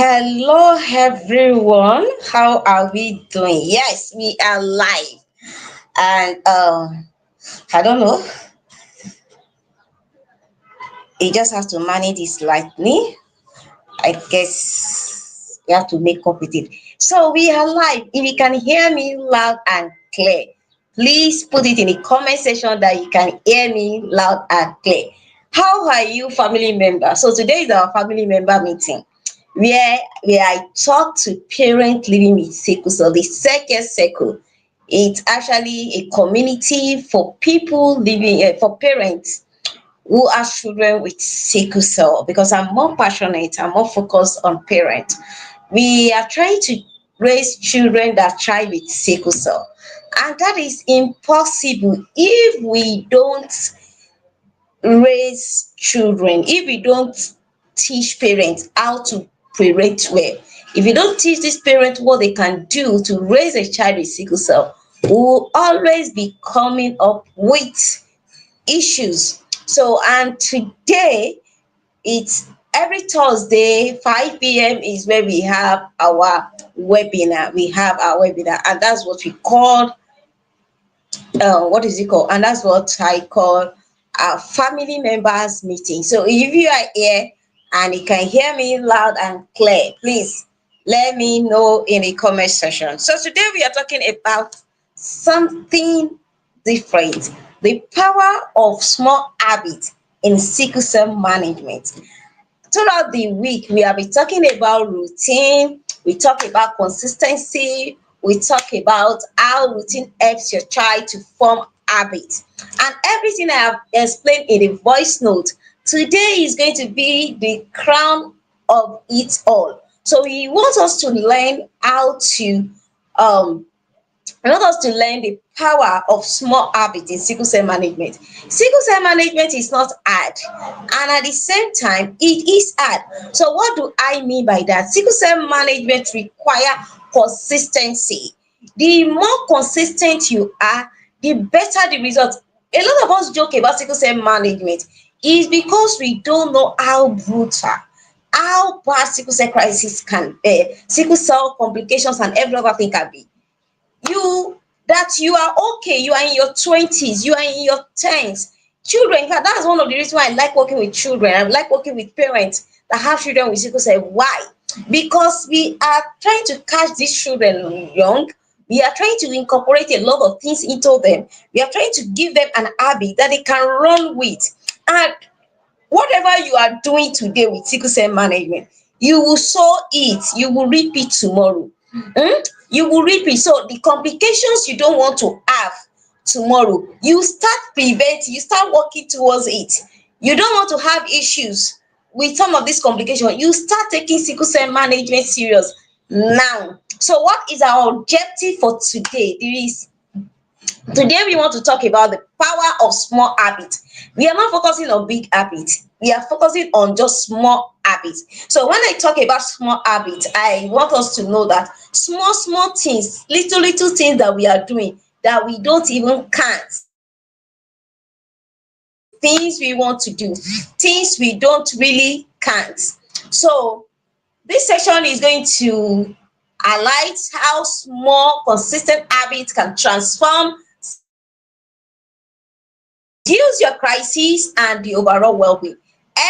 Hello, everyone. How are we doing? Yes, we are live, and I don't know. He just has to manage his lightning. I guess you have to make up with it. So we are live. If you can hear me loud and clear, please put it in the comment section that you can hear me loud and clear. How are you, family member? So today is our family member meeting where I talk to parents living with sickle cell, the second circle. It's actually a community for people living, for parents who have children with sickle cell, because I'm more passionate, I'm more focused on parents. We are trying to raise children that try with sickle cell, and that is impossible if we don't raise children, if we don't teach parents how to parent well, if you don't teach these parents what they can do to raise a child with sickle cell, we will always be coming up with issues. So, and today it's every Thursday, 5 p.m. is where we have our webinar. We have our webinar, and that's what we call what is it called? And that's what I call a family members meeting. So if you are here and you can hear me loud and clear, please let me know in the comment section. So today we are talking about something different: the power of small habits in sickle cell management. Throughout the week, we have been talking about routine, we talk about consistency, we talk about how routine helps your child to form habits. And everything I have explained in the voice note, today is going to be the crown of it all. So he wants us to learn how to um I want us to learn the power of small habits in sickle cell management. Sickle cell management is not hard, and at the same time, it is hard. So, what do I mean by that? Sickle cell management require consistency. The more consistent you are, the better the result. A lot of us joke about sickle cell management is because we don't know how brutal, how bad sickle cell crisis can be, sickle cell complications and every other thing can be. You are okay, you are in your 20s, you are in your 10s. Children, in fact, that's one of the reasons why I like working with children. I like working with parents that have children with sickle cell. Why? Because we are trying to catch these children young. We are trying to incorporate a lot of things into them. We are trying to give them an habit that they can run with. And whatever you are doing today with sickle cell management, you will sow it, you will reap it tomorrow. You will reap it. So the complications you don't want to have tomorrow, you start preventing, you start working towards it. You don't want to have issues with some of these complications, you start taking sickle cell management serious now. So what is our objective for today? Today we want to talk about the power of small habits. We are not focusing on big habits. We are focusing on just small habits. So when I talk about small habits, I want us to know that small things, little things that we are doing that we don't even count, things we want to do, things we don't really count. So this section is going to highlight how small consistent habits can transform, reduce your crisis and the overall well-being.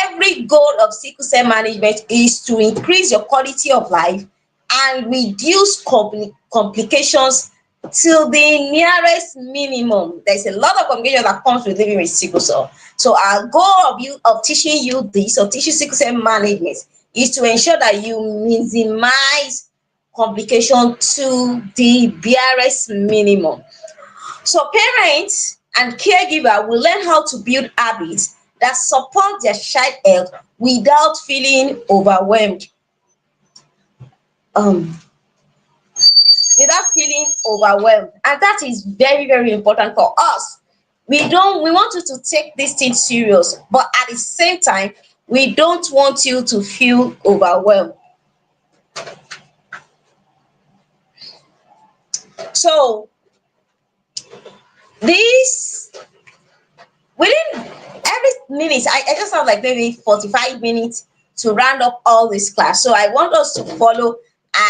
Every goal of sickle cell management is to increase your quality of life and reduce complications till the nearest minimum. There's a lot of complications that comes with living with sickle cell. So our goal of teaching you this, or teaching sickle cell management, is to ensure that you minimize complication to the barest minimum. So parents and caregiver will learn how to build habits that support their child health without feeling overwhelmed. Um, Without feeling overwhelmed, and that is very important for us. We want you to take this thing serious, but at the same time, we don't want you to feel overwhelmed. So this within every minute, I just have like maybe 45 minutes to round up all this class. So I want us to follow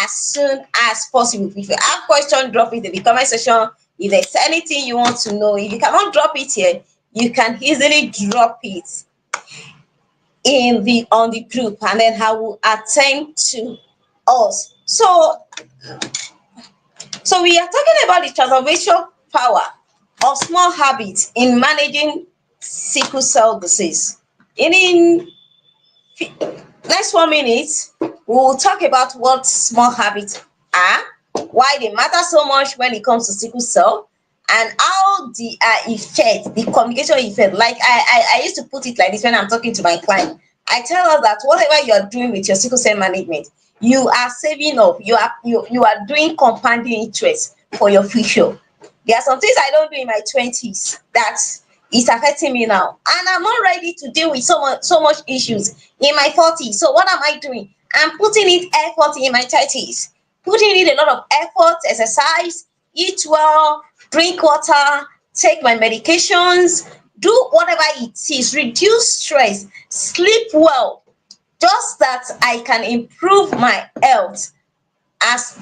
as soon as possible. If you have questions, drop it in the comment section. If there's anything you want to know, if you cannot drop it here, you can easily drop it in the on the group, and then I will attend to us. So we are talking about the transformational power of small habits in managing sickle cell disease. In next 1 minute, we will talk about what small habits are, why they matter so much when it comes to sickle cell, and how the effect, the communication effect. Like I used to put it like this when I'm talking to my client. I tell her that whatever you are doing with your sickle cell management, you are saving up. You are doing compounding interest for your future. There are some things I don't do in my 20s that is affecting me now, and I'm not ready to deal with so much issues in my 40s. So what am I doing? I'm putting in effort in my 30s, putting in a lot of effort, exercise, eat well, drink water, take my medications, do whatever it is, reduce stress, sleep well, just that I can improve my health. As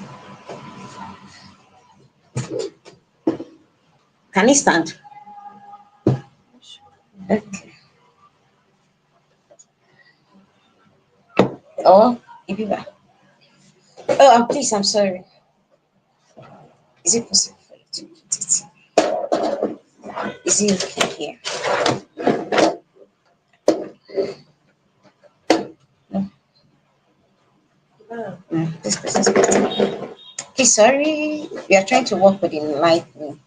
can you stand? Okay. Oh, if you are. Oh, please, I'm sorry. Is it possible for you to put it? Is it okay here? No. No, this person's better. Okay, sorry. We are trying to work with enlightenment.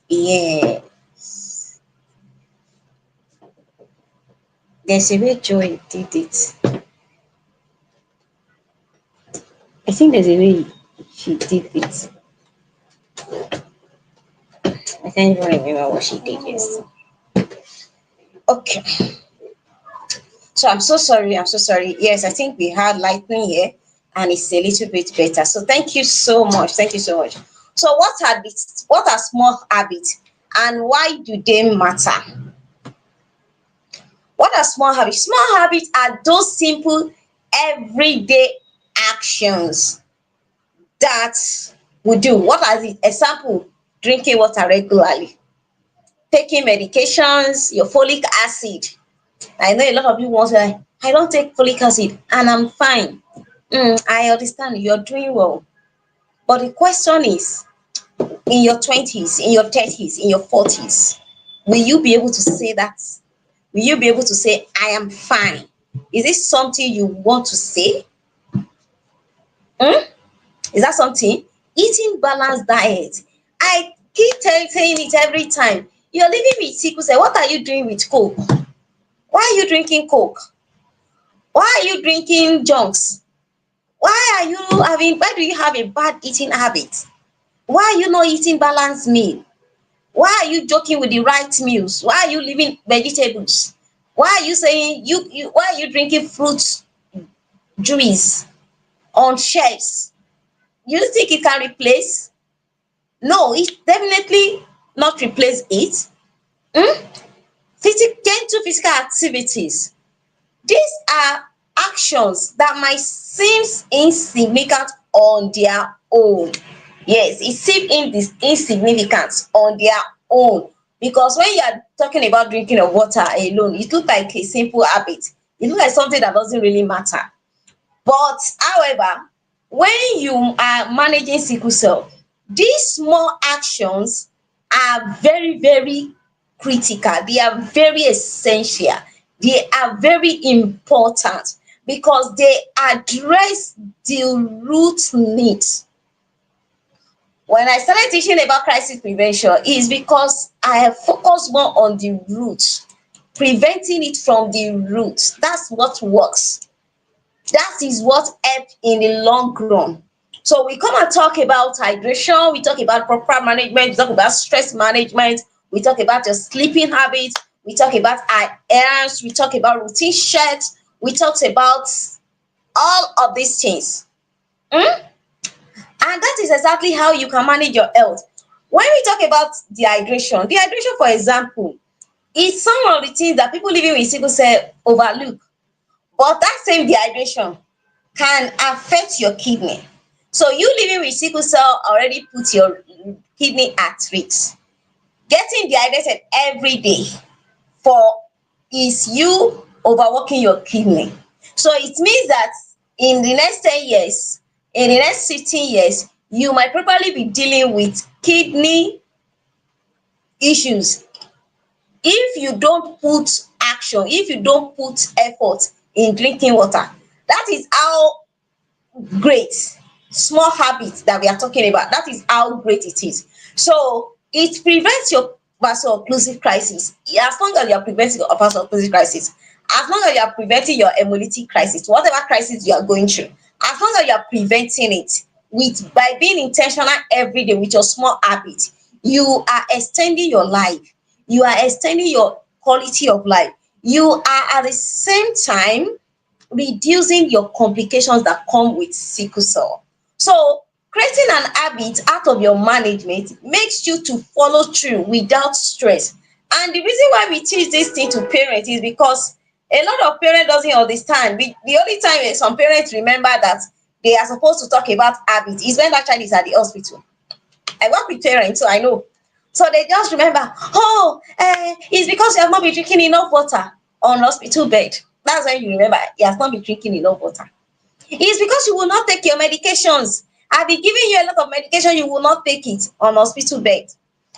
Yeah. There's a way Joy did it. I think there's a way she did it. I can't even remember what she did yesterday. Okay. So I'm so sorry. I'm so sorry. Yes, I think we had lightning here and it's a little bit better. So thank you so much. Thank you so much. So what are small habits and why do they matter? What are small habits? Small habits are those simple everyday actions that we do. What are the example? Drinking water regularly, taking medications, your folic acid. I know a lot of people want to like, I don't take folic acid and I'm fine. I understand you're doing well. But the question is, in your 20s, in your 30s, in your 40s, will you be able to say that? Will you be able to say, I am fine? Is this something you want to say? Hmm? Is that something? Eating balanced diet. I keep saying it every time. You're living with sickle cell. What are you doing with Coke? Why are you drinking Coke? Why are you drinking junks? Why do you have a bad eating habit? Why are you not eating balanced meal? Why are you joking with the right meals? Why are you leaving vegetables? Why are you saying why are you drinking fruit juice on shelves? You think it can replace? No, it definitely not replace it. Hmm? Gentle physical activities. These are actions that might seem insignificant on their own. Yes, it seems insignificant on their own, because when you are talking about drinking of water alone, it looks like a simple habit. It looks like something that doesn't really matter. But however, when you are managing sickle cell, these small actions are very, very critical. They are very essential. They are very important because they address the root needs. When I started teaching about crisis prevention, is because I have focused more on the root, preventing it from the root. That's what works. That is what helps in the long run. So we come and talk about hydration, we talk about proper management, we talk about stress management, we talk about your sleeping habits, we talk about errands, we talk about routine checks, we talk about all of these things. And that is exactly how you can manage your health. When we talk about dehydration, for example, is some of the things that people living with sickle cell overlook. But that same dehydration can affect your kidney. So you living with sickle cell already put your kidney at risk. Getting dehydrated every day for is you overworking your kidney. So it means that in the next 10 years, in the next 15 years, you might probably be dealing with kidney issues if you don't put action, if you don't put effort in drinking water. That is how great small habits that we are talking about, that is how great it is. So it prevents your vaso-occlusive crisis. As long as you are preventing your vaso-occlusive crisis, as long as you are preventing your hemolytic crisis, whatever crisis you are going through, as long as you are preventing it with by being intentional every day with your small habit, you are extending your life, you are extending your quality of life, you are at the same time reducing your complications that come with sickle cell. So creating an habit out of your management makes you to follow through without stress. And the reason why we teach this thing to parents is because a lot of parents doesn't understand. The only time some parents remember that they are supposed to talk about habits is when that child is at the hospital. I work with parents, so I know. So they just remember, oh, it's because you have not been drinking enough water on hospital bed. That's when you remember you have not been drinking enough water. It's because you will not take your medications. I've been giving you a lot of medication, you will not take it on hospital bed.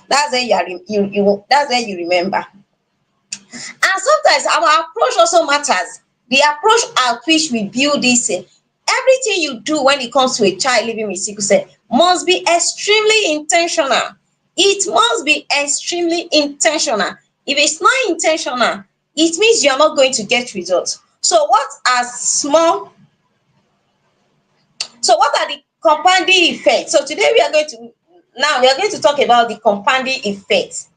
That's when you are that's when you remember. And sometimes our approach also matters. The approach at which we build this everything you do when it comes to a child living with sickle cell must be extremely intentional. It must be extremely intentional. If it's not intentional, it means you're not going to get results. So what are the compounding effects? So today we are going to talk about the compounding effects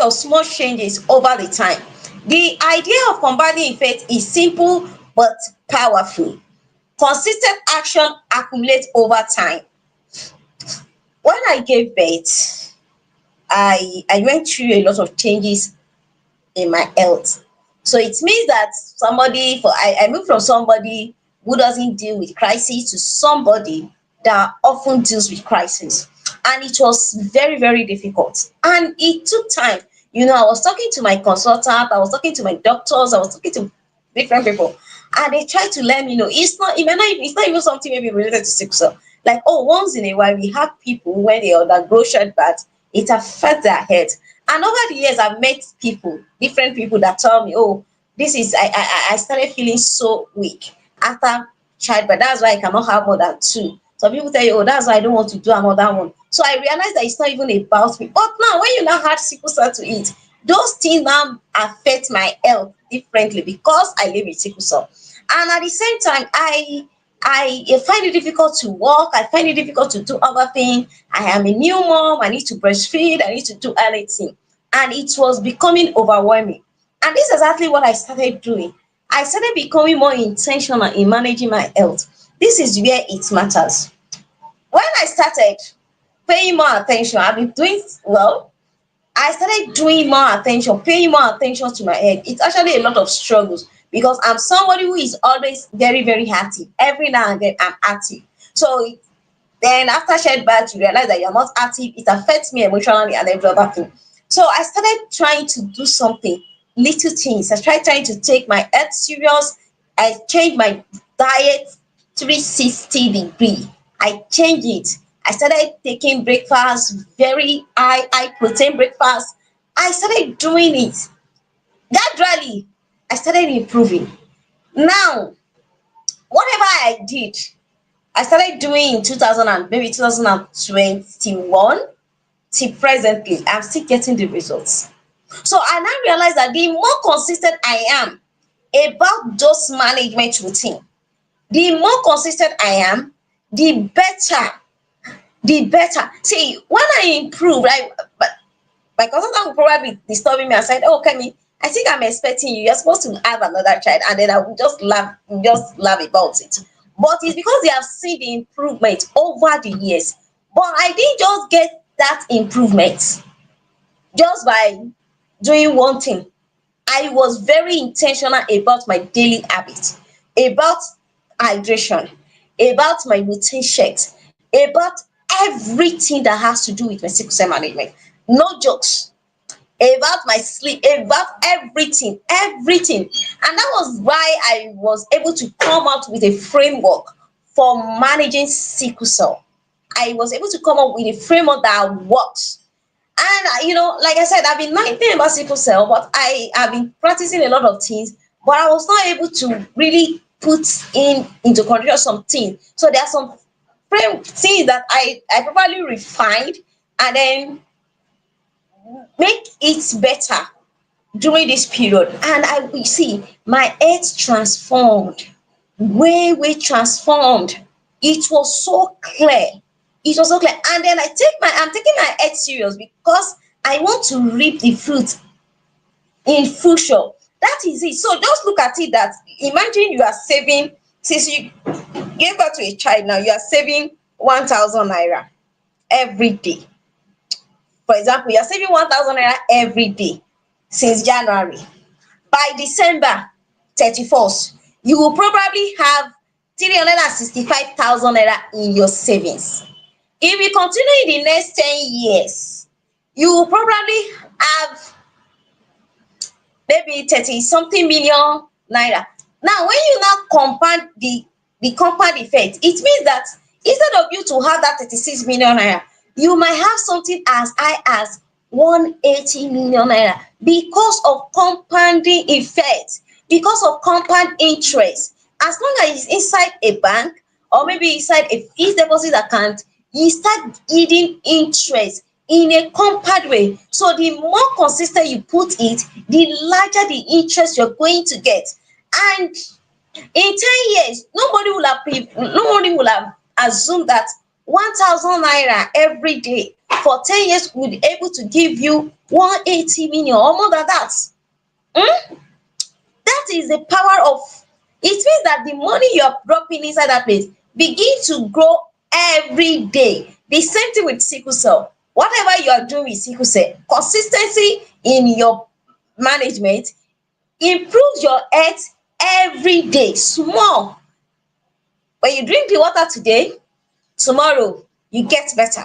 of small changes over the time. The idea of compounding effect is simple but powerful. Consistent action accumulates over time. When I gave birth, I went through a lot of changes in my health. So it means that I moved from somebody who doesn't deal with crisis to somebody that often deals with crisis. And it was very, very difficult. And it took time. I was talking to my consultant, I was talking to my doctors, I was talking to different people. And they tried to let me know it's not even something maybe related to sickle cell. Like, oh, once in a while we have people when they undergo childbirth, it affects their head. And over the years, I've met people, different people that tell me, oh, this is I started feeling so weak after childbirth. That's why I cannot have more than two. Some people tell you, oh, that's why I don't want to do another one. So I realized that it's not even about me. But now, when you now had sickle cell to it, those things now affect my health differently because I live with sickle cell. And at the same time, I find it difficult to walk. I find it difficult to do other things. I am a new mom. I need to breastfeed. I need to do anything. And it was becoming overwhelming. And this is exactly what I started doing. I started becoming more intentional in managing my health. This is where it matters. When I started paying more attention, I've been doing well. I started doing more attention, paying more attention to my head. It's actually a lot of struggles because I'm somebody who is always very, very active. Every now and then I'm active. So then after childbirth, you realize that you're not active. It affects me emotionally and every other thing. So I started trying to do something, little things. I tried trying to take my health serious. I changed my diet 360-degree. I changed it. I started taking breakfast, very high protein breakfast. I started doing it. Gradually, I started improving. Now, whatever I did, I started doing in 2000 and maybe 2021 till presently. I'm still getting the results. So I now realize that the more consistent I am about those management routine, the more consistent I am, the better. The better. See, when I improve, but my consultant will probably be disturbing me and said, oh, Kemi, I think I'm expecting you. You're supposed to have another child. And then I will just laugh about it. But it's because they have seen the improvement over the years. But I didn't just get that improvement just by doing one thing. I was very intentional about my daily habits, about hydration, about my routine checks, about everything that has to do with my sickle cell management. No jokes. About my sleep, about everything, everything. And that was why I was able to come out with a framework for managing sickle cell. I was able to come up with a framework that works. And like I said, I've been learning about sickle cell, but I have been practicing a lot of things, but I was not able to really put in into consideration some things. So there are some things that I probably refined and then make it better during this period. And I will see my health transformed, way transformed. It was so clear. It was so clear. And then I'm taking my health serious because I want to reap the fruit in future. That is it. So just look at it that imagine you are saving, since you gave birth to a child, now you are saving 1,000 naira every day. For example, you are saving 1,000 naira every day since January. By December 31st, you will probably have 365,000 naira in your savings. If you continue in the next 10 years, you will probably have maybe 30 something million naira. Now when you now compound the compound effect, it means that instead of you to have that 36 million naira, you might have something as high as 180 million naira because of compounding effect, because of compound interest. As long as it's inside a bank or maybe inside a fixed deposit account, you start eating interest in a compound way. So the more consistent you put it, the larger the interest you're going to get. And in 10 years, nobody will have assumed that 1,000 naira every day for 10 years would be able to give you 180 million or more than that. Hmm? That is the power of it. Means that the money you are dropping inside that place begin to grow every day. The same thing with sickle cell. Whatever you are doing with sickle cell, consistency in your management improves your health every day. Small. When you drink the water today, tomorrow you get better.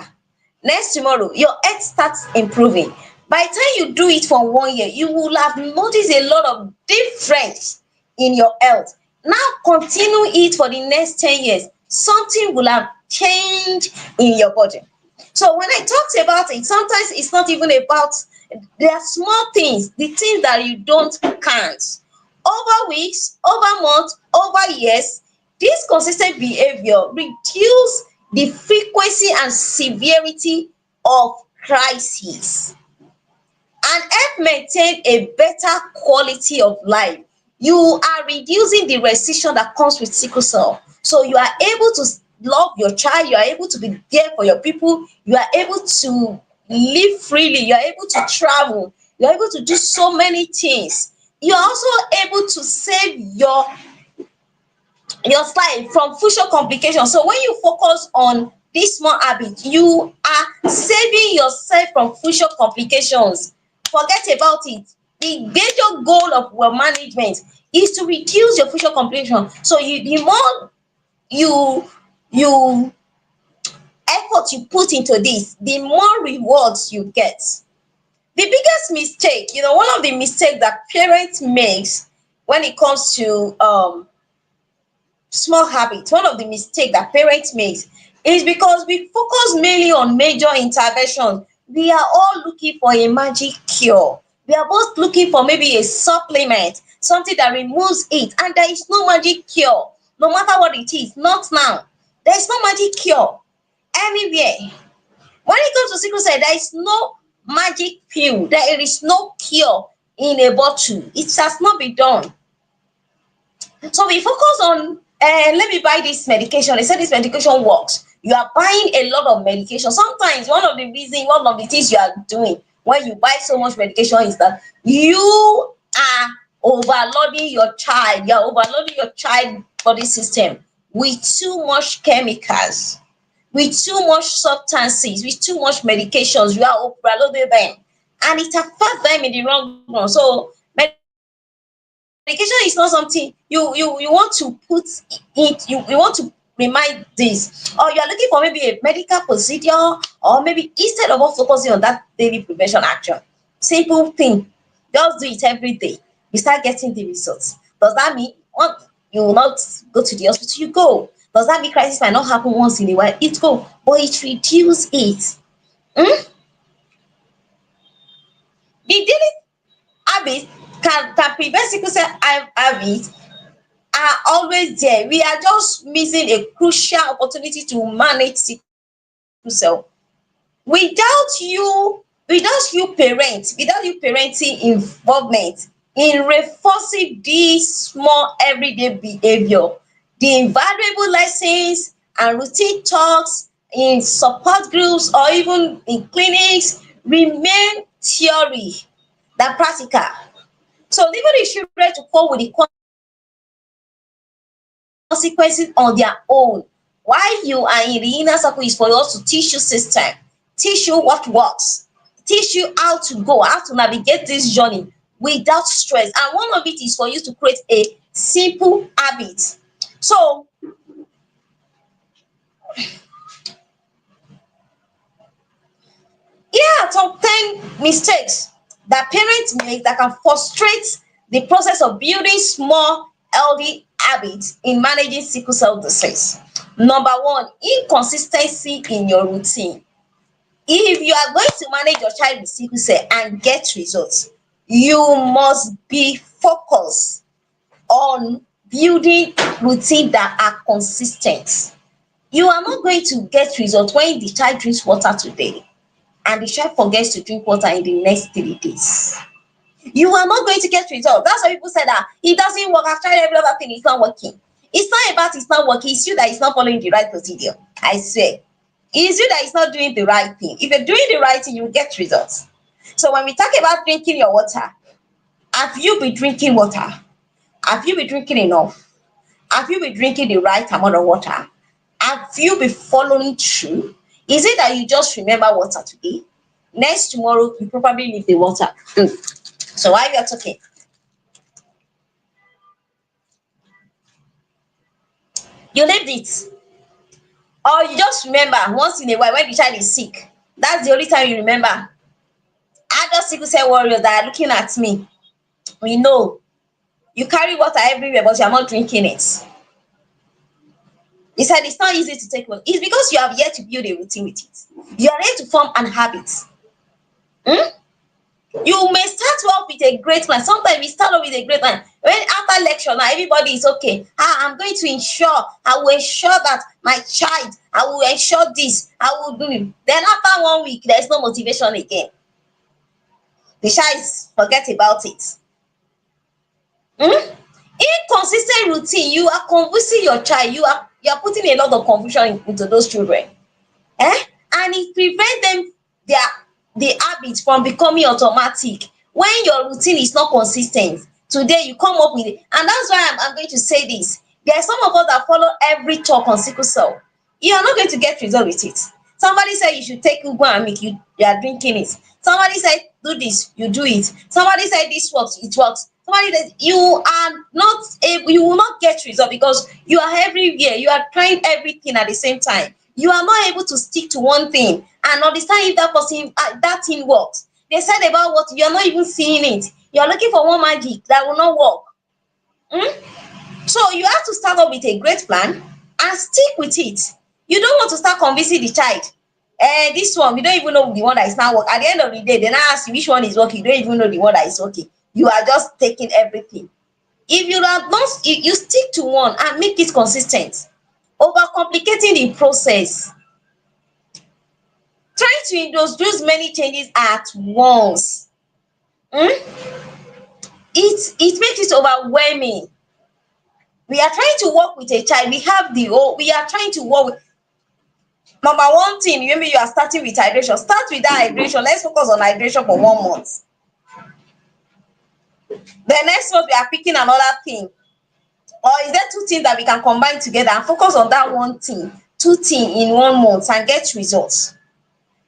Next tomorrow your health starts improving. By the time you do it for 1 year, you will have noticed a lot of difference in your health. Now continue it for the next 10 years, something will have changed in your body. So when I talked about it, sometimes it's not even about, there are small things, the things that you don't count. Over weeks, over months, over years, this consistent behavior reduce the frequency and severity of crisis and help maintain a better quality of life. You are reducing the recession that comes with sickle cell. So you are able to love your child, you are able to be there for your people, you are able to live freely, you are able to travel, you are able to do so many things. You are also able to save your life from future complications. So when you focus on this small habit, you are saving yourself from future complications. Forget about it. The major goal of well management is to reduce your future complication. So the more you you effort you put into this, the more rewards you get. The biggest mistake, one of the mistakes that parents makes when it comes to small habits, one of the mistakes that parents make is because we focus mainly on major interventions. We are all looking for a magic cure. We are both looking for maybe a supplement, something that removes it, and there is no magic cure. No matter what it is, not now. There is no magic cure anywhere. When it comes to sickle cell, there is no magic pill. There is no cure in a bottle. It has not been done. So we focus on, let me buy this medication. They say this medication works. You are buying a lot of medication. Sometimes one of the things you are doing when you buy so much medication is that you are overloading your child. You are overloading your child body system with too much chemicals, with too much substances, with too much medications. You are overloading them, and it affects them in the long run. So medication is not something you want to put it, you want to remind this, or you are looking for maybe a medical procedure, or maybe instead of us focusing on that daily prevention action, simple thing, just do it every day, you start getting the results. Does that mean you will not go to the hospital? You go. Does that mean crisis might not happen once in a while? It go, but it reduce it. The daily habit can prevent sickle cell habit are always there. We are just missing a crucial opportunity to manage sickle cell. Without you parenting involvement in reinforcing this small everyday behaviour, the invaluable lessons and routine talks in support groups or even in clinics remain theory than practical. So leaving the children to cope with the consequences on their own while you are in the inner circle is for us to teach you system, teach you what works, teach you how to go, how to navigate this journey without stress. And one of it is for you to create a simple habit. So here are top 10 mistakes that parents make that can frustrate the process of building small healthy habits in managing sickle cell disease. Number one, inconsistency in your routine. If you are going to manage your child with sickle cell and get results, you must be focused on building routine that are consistent. You are not going to get results when the child drinks water today and the child forgets to drink water in the next 3 days. You are not going to get results. That's why people say that it doesn't work. I've tried every other thing, it's not working. It's not about it's not working, it's you that is not following the right procedure. I swear. It's you that is not doing the right thing. If you're doing the right thing, you will get results. So when we talk about drinking your water, have you been drinking water? Have you been drinking enough? Have you been drinking the right amount of water? Have you been following through? Is it that you just remember water today? Next tomorrow, you probably leave the water. So while you're talking, you left it. Or you just remember once in a while when the child is sick. That's the only time you remember. Adult sickle cell warriors that are looking at me, we know you carry water everywhere, but you're not drinking it. He said it's not easy to take water. It's because you have yet to build a routine with it. You are yet to form an habit. You may start off with a great plan. Sometimes we start off with a great plan. When after lecture now, everybody is okay. I'm going to ensure, I will ensure that my child, I will ensure this, I will do it. Then after 1 week, there is no motivation again. The child forget about it. Inconsistent routine, you are confusing your child. You are putting a lot of confusion into those children. And it prevent them their the habit from becoming automatic. When your routine is not consistent, today you come up with it, and that's why I'm going to say this. There are some of us that follow every talk on sickle cell. You are not going to get result with it. Somebody said you should take ugwu and milk, you are drinking it. Somebody said do this, you do it. Somebody said this works, it works. Somebody said you are not able, you will not get result because you are everywhere, you are trying everything at the same time. You are not able to stick to one thing and understand if that thing works. They said about what you are not even seeing it. You are looking for one magic that will not work. So you have to start off with a great plan and stick with it. You don't want to start convincing the child. This one, we don't even know the one that is not working. At the end of the day, they now ask you which one is working. You don't even know the one that is working. You are just taking everything. If you are not, you stick to one and make it consistent. Overcomplicating the process. Trying to introduce many changes at once. It makes it overwhelming. We are trying to work with a child. We are trying to work with number one thing. Maybe you are starting with hydration. Start with that hydration. Let's focus on hydration for 1 month. The next month we are picking another thing. Or is there two things that we can combine together and focus on that one thing two things in 1 month and get results.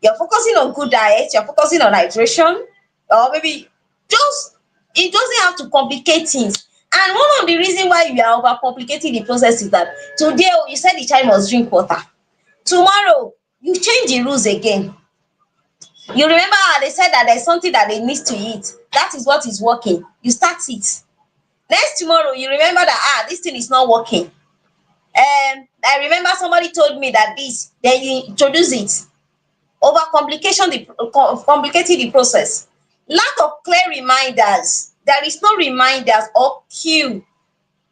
You're focusing on good diet, you're focusing on hydration, or maybe just, it doesn't have to complicate things. And one of the reason why you are overcomplicating the process is that today you said the child must drink water, tomorrow you change the rules again. You remember how they said that there's something that they need to eat, that is what is working, you start it. Next tomorrow you remember that this thing is not working. I remember somebody told me that this, then you introduce it. Over complication, the complicating the process. Lack of clear reminders. There is no reminders or cue.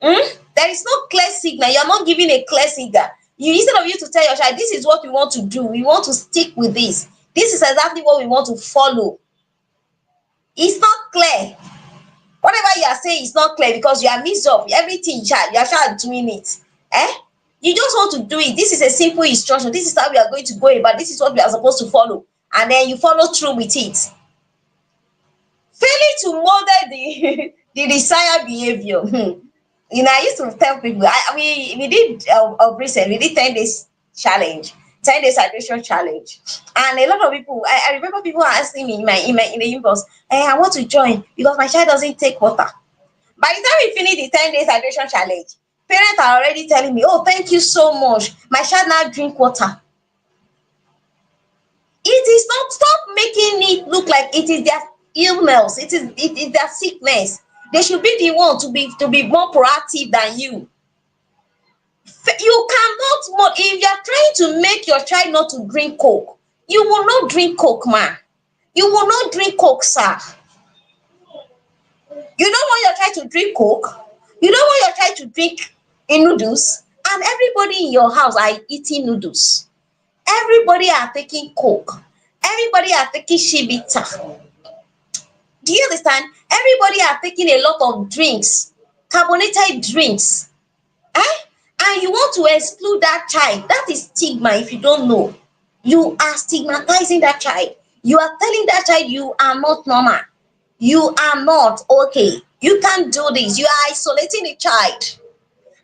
There is no clear signal. You are not giving a clear signal. You, instead of you to tell your child, this is what we want to do, we want to stick with this, this is exactly what we want to follow, it's not clear. Whatever you are saying is not clear because you are mixed up everything, child, you are child doing it. eh you just want to do it. This is a simple instruction, this is how we are going to go about, this is what we are supposed to follow, and then you follow through with it, failing to model the the desired behavior. You know, I used to tell people, we did of recent, we did 10 days challenge, 10 days hydration challenge, and a lot of people, I remember people asking me in in the inbox, I want to join because my child doesn't take water. By the time we finish the 10 days hydration challenge, parents are already telling me, oh, thank you so much, my child now drink water. It is not, stop making it look like it is their illness, it is their sickness. They should be the one to be more proactive than you. You cannot, if you are trying to make your child not to drink coke, you will not drink coke, ma. You will not drink coke, sir. You don't want your child to drink coke, you don't want your child to drink noodles, and everybody in your house are eating noodles, everybody are taking coke, everybody are taking shibita. Do you understand? Everybody are taking a lot of drinks, carbonated drinks. And you want to exclude that child. That is stigma. If you don't know, you are stigmatizing that child. You are telling that child you are not normal, you are not okay, you can't do this, you are isolating the child,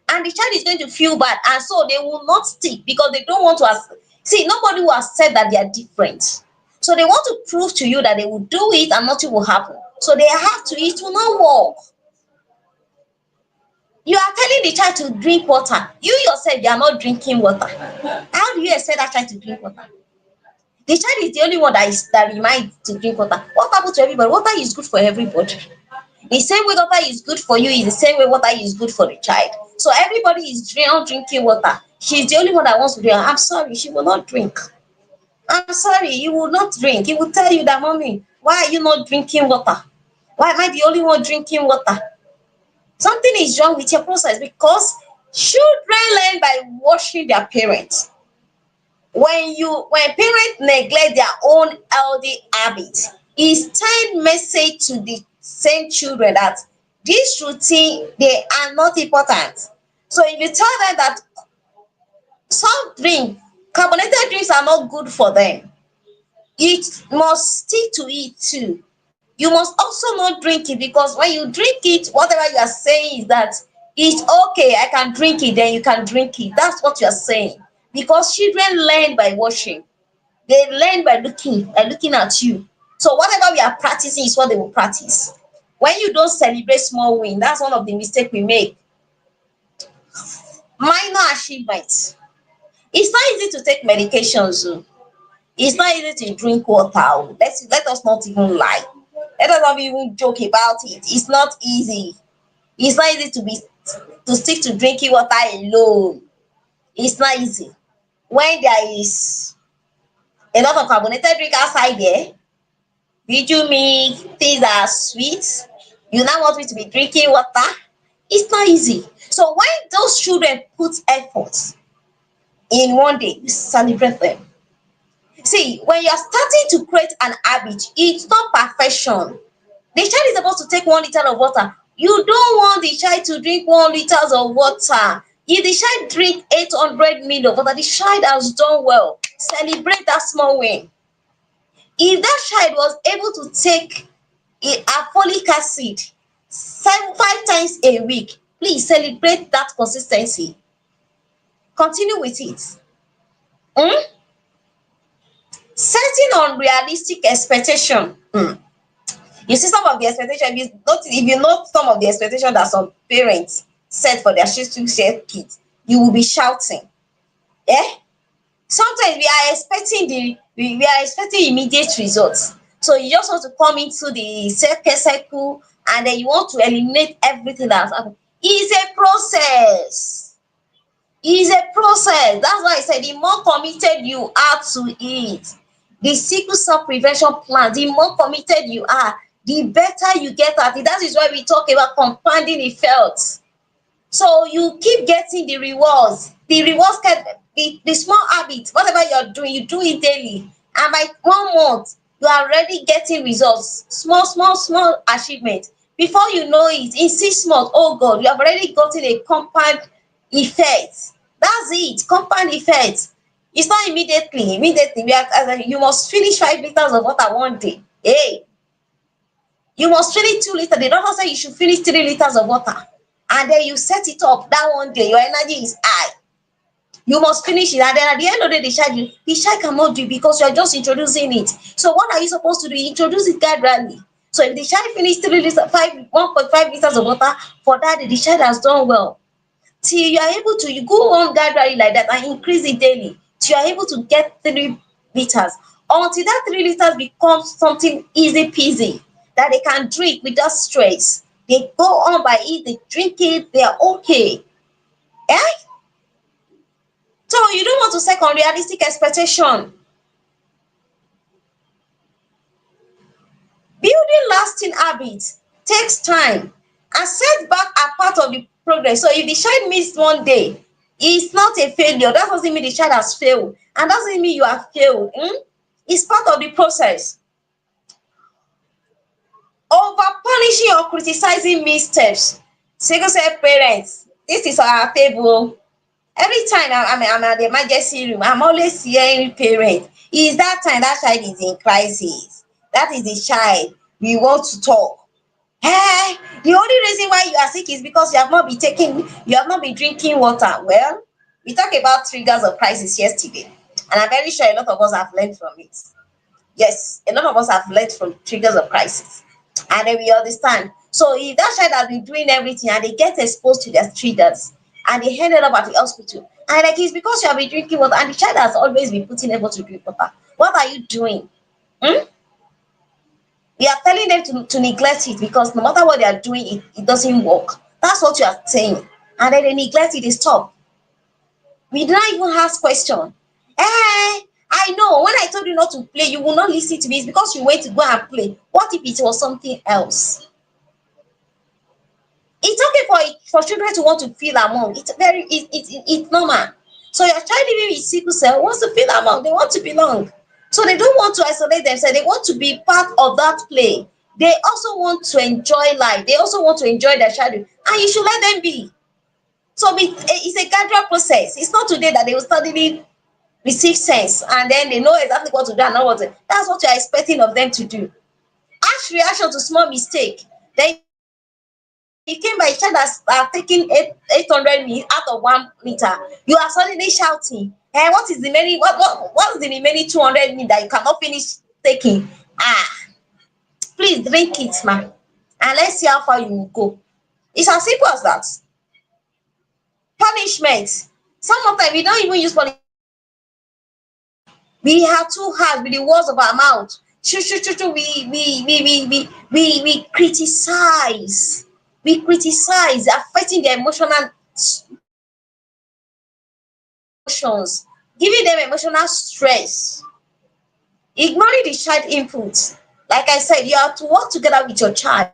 and the child is going to feel bad, and so they will not stick because they don't want to see, nobody will accept that they are different, so they want to prove to you that they will do it and nothing will happen, so they have to, it will not work. You are telling the child to drink water, you yourself you are not drinking water. How do you expect that child to drink water? The child is the only one that reminds to drink water. What happened to everybody? Water is good for everybody. The same way water is good for you is the same way water is good for the child. So everybody is not drinking water. She's the only one that wants to drink. I'm sorry, she will not drink. I'm sorry, you will not drink. He will tell you that, mommy, why are you not drinking water? Why am I the only one drinking water? Something is wrong with your process because children learn by watching their parents. When parents neglect their own healthy habits, it send message to the same children that this routine they are not important. So if you tell them that soft drink, carbonated drinks are not good for them, it must stick to it too. You must also not drink it because when you drink it, whatever you are saying is that it's okay, I can drink it, then you can drink it. That's what you are saying. Because children learn by watching. They learn by looking at you. So whatever we are practicing is what they will practice. When you don't celebrate small win, that's one of the mistakes we make. Minor achievements. It's not easy to take medications. It's not easy to drink water. Let us not even lie. Let us not even joke about it. It's not easy. It's not easy to stick to drinking water alone. It's not easy. When there is a lot of carbonated drink outside there, video milk, things that are sweet, you now want me to be drinking water. It's not easy. So when those children put effort in one day, you celebrate them. See, when you're starting to create an habit, it's not perfection. The child is supposed to take 1 liter of water. You don't want the child to drink 1 liter of water. If the child drink 800 ml of water, the child has done well. Celebrate that small win. If that child was able to take a folic acid 5 times a week, please celebrate that consistency. Continue with it. um setting unrealistic expectation. You see some of the expectation, if you know some of the expectation that some parents set for their children kids, you will be shouting. Eh? Sometimes we are expecting immediate results. So you just want to come into the circle and then you want to eliminate everything that has happened. It's a process. It's a process. That's why I said the more committed you are to it, the sickle cell prevention plan, the more committed you are, the better you get at it. That is why we talk about compounding effects. So you keep getting the rewards. The rewards can the small habits, whatever you're doing, you do it daily. And by 1 month, you are already getting results. Small, small, small achievement. Before you know it, in 6 months, oh God, you have already gotten a compound effect. That's it, compound effect. It's not immediately. Immediately, you must finish 5 liters of water one day. Hey, you must finish 2 liters. The doctor say you should finish 3 liters of water. And then you set it up that one day, your energy is high. You must finish it. And then at the end of the day, the child cannot do it because you are just introducing it. So what are you supposed to do? Introduce it gradually. So if the child finish 1.5 liters of water for that day, the child has done well. Till you are able to, you go on gradually like that and increase it daily. Till you are able to get 3 liters. Until that 3 liters becomes something easy peasy that they can drink without stress. They go on by it, they drink it, they are okay. Eh? So you don't want to set unrealistic expectation. Building lasting habits takes time, and setback are part of the progress. So if the child missed one day, it's not a failure. That doesn't mean the child has failed, and doesn't mean you have failed. It's part of the process. Over punishing or criticizing missteps. Sickle cell parents, this is our table. Every time I'm at the emergency room, I'm always hearing parents. Is that time that child is in crisis? That is the child we want to talk. Hey, the only reason why you are sick is because you have not been drinking water. Well, we talked about triggers of crisis yesterday, and I'm very sure a lot of us have learned from it. Yes, a lot of us have learned from triggers of crisis, and then we understand. So if that child has been doing everything and they get exposed to their triggers and they ended up at the hospital, and like it's because you have been drinking water and the child has always been putting effort to drink water. What are you doing? Hmm? We are telling them to neglect it because no matter what they are doing, it doesn't work. That's what you are saying. And then they neglect it, they stop. We do not even ask question. I know when I told you not to play, you will not listen to me. It's because you went to go and play. What if it was something else? It's okay for children to want to feel among. It's normal. So your child even with sickle cell wants to feel among. They want to belong. So they don't want to isolate themselves. They want to be part of that play. They also want to enjoy life. They also want to enjoy their childhood, and you should let them be. So it's a gradual process. It's not today that they will suddenly receive sense and then they know exactly what to do and not what to. That's what you're expecting of them to do. Harsh reaction to small mistake. Then you came by a child that's taking 800 ml out of 1 liter. You are suddenly shouting. What is the many what is the remaining 200 ml that you cannot finish taking? Please drink it, man. And let's see how far you will go. It's as simple as that. Punishment. Some of them we don't even use punishment. We are too hard with the words of our mouth. We criticize. We criticize, affecting their emotions, giving them emotional stress, ignoring the child input. Like I said, you have to work together with your child.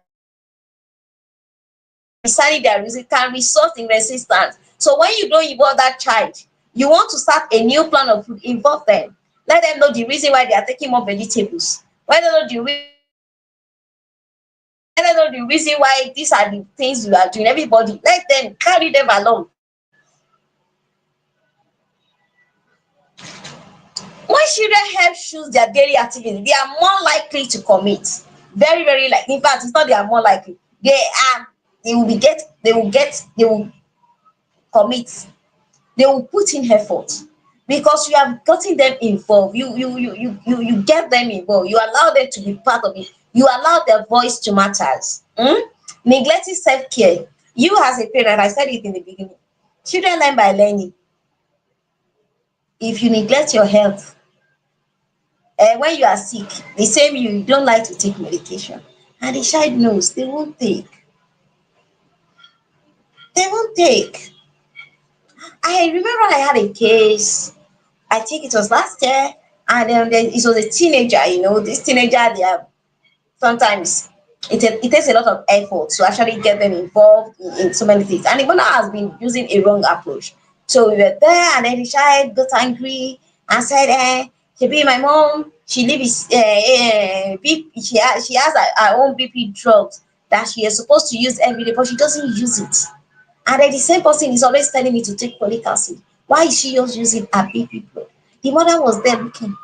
Deciding their reason can result in resistance. So when you don't involve that child, you want to start a new plan of food, involve them. Let them know the reason why they are taking more vegetables. Let them know the reason why these are the things you are doing. Everybody, let them carry them along. When children help choose their daily activity, they are more likely to commit. Very, very likely. In fact, it's not they are more likely. They will commit. They will put in effort. because you have gotten them involved. You get them involved. You allow them to be part of it. You allow their voice to matters. Neglecting self-care. You as a parent, I said it in the beginning, children learn by learning. If you neglect your health, when you are sick, the same you don't like to take medication, and the child knows, they won't take. I remember I had a case, I think it was last year, and then it was a teenager. This teenager, they are sometimes it takes a lot of effort to actually get them involved in so many things. And the mother has been using a wrong approach. So we were there, and then the child got angry and said, "Shebi my mom, she lives, BP, she has her own BP drugs that she is supposed to use every day, but she doesn't use it. And then the same person is always telling me to take folic acid. Why is she just using her BP drug?" The mother was there looking.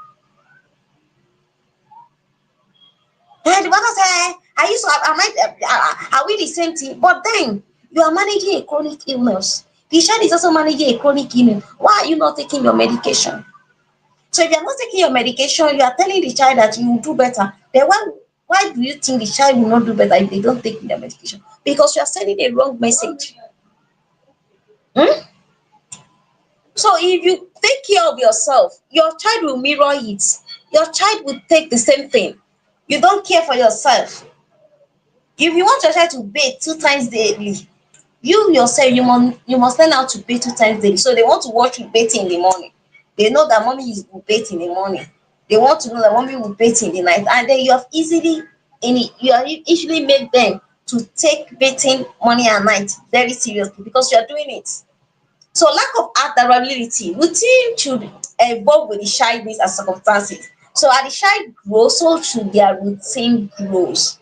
The mother said, "I used to have, are we the same thing?" But then you are managing a chronic illness. The child is also managing a chronic illness. Why are you not taking your medication? So if you are not taking your medication, you are telling the child that you will do better. Then why do you think the child will not do better if they don't take their medication? Because you are sending a wrong message. Hmm? So if you take care of yourself, your child will mirror it. Your child will take the same thing. You don't care for yourself. If you want your child to bathe 2 times daily, you yourself, you must learn how to bathe 2 times daily. So they want to watch you bathing in the morning. They know that mommy will bathe in the morning. They want to know that mommy will bathe in the night, and then you have easily made them to take bathing morning and night very seriously because you are doing it. So lack of adaptability. Routine should evolve with the child needs and circumstances. So as the child grows, so should their routine grows.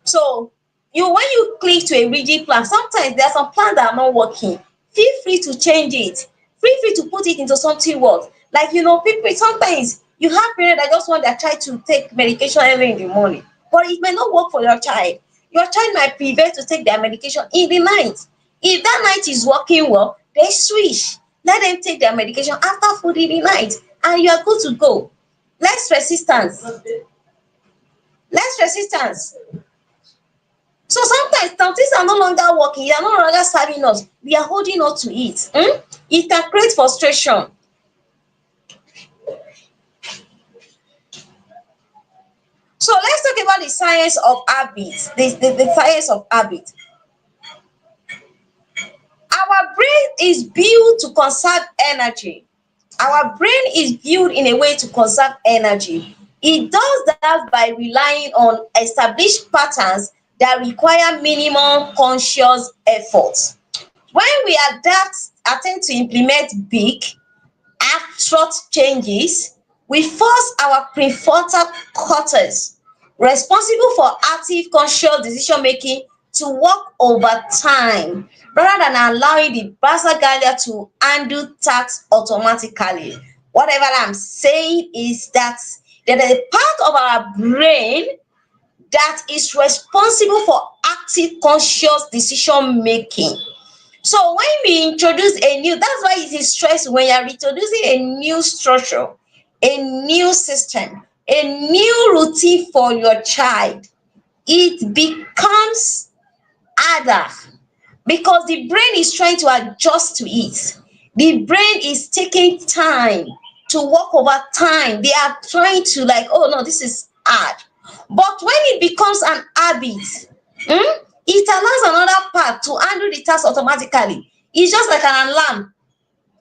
So when you click to a rigid plan, sometimes there are some plans that are not working. Feel free to change it. Feel free to put it into something works. Like people sometimes you have parents that just want their child to take medication early in the morning, but it may not work for your child. Your child might prefer to take their medication in the night. If that night is working well, they switch. Let them take their medication after food in the night, and you are good to go. Less resistance. Less resistance. So sometimes some things are no longer working, they are no longer serving us. We are holding on to it. It can create frustration. So let's talk about the science of habit. The science of habit. Our brain is built to conserve energy. Our brain is built in a way to conserve energy. It does that by relying on established patterns that require minimum conscious effort. When we attempt to implement big abstract changes, we force our prefrontal cortex, responsible for active conscious decision making, to work over time rather than allowing the basal ganglia to handle tasks automatically. Whatever I'm saying is that there is a part of our brain that is responsible for active conscious decision making. So when we introduce that's why it is stressful when you are introducing a new structure, a new system, a new routine for your child. It becomes harder because the brain is trying to adjust to it. The brain is taking time to work over time. They are trying to, like, oh no, this is hard. But when it becomes an habit, it allows another part to handle the task automatically. It's just like an alarm.